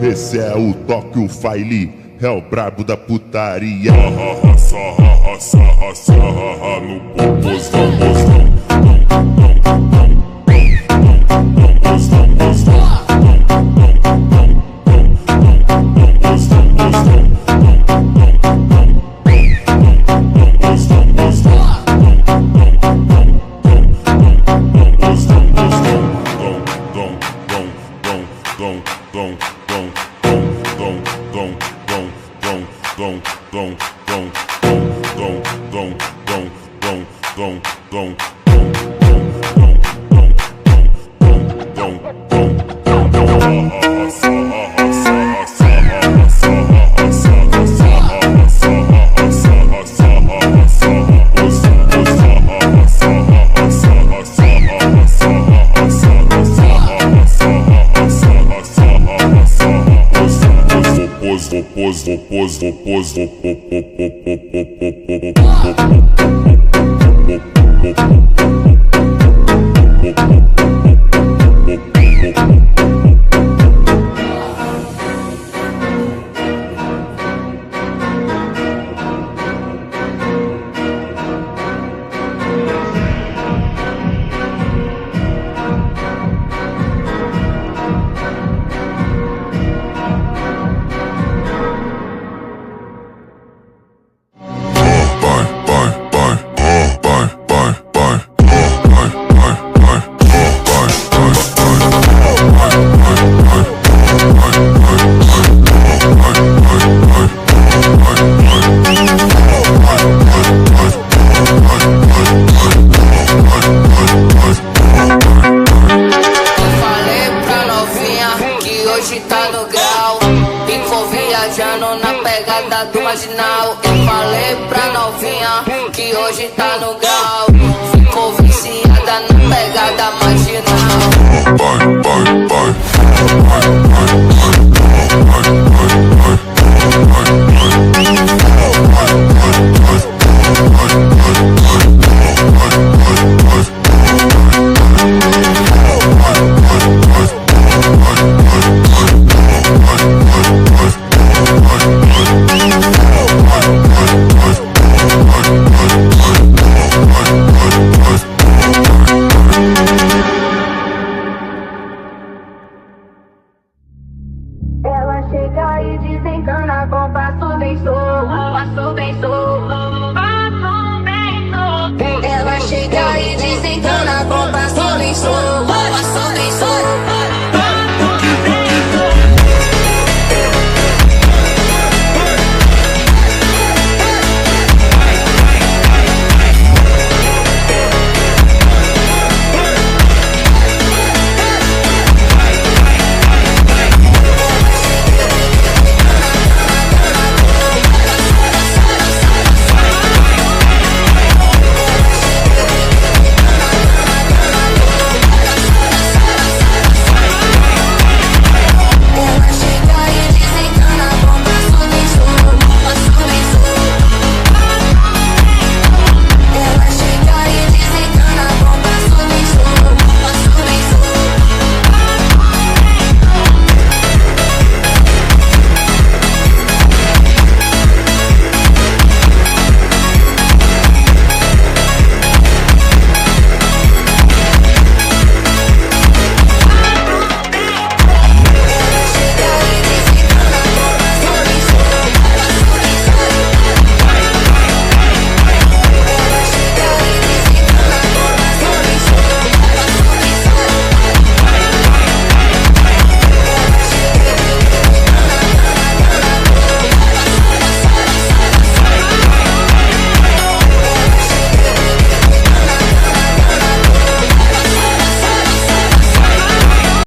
Esse é o toque, o Faili, é o brabo da putaria. No popozão, mozão. Hoje tá no grau, ficou viajando na pegada do marginal. Eu falei pra novinha que hoje tá no grau, ficou viciada na pegada marginal. Ela chega e desencana com passo bem solto, passo bem solto, passo bem solto. Ela chega e desencana com passo bem solto, passo bem solto.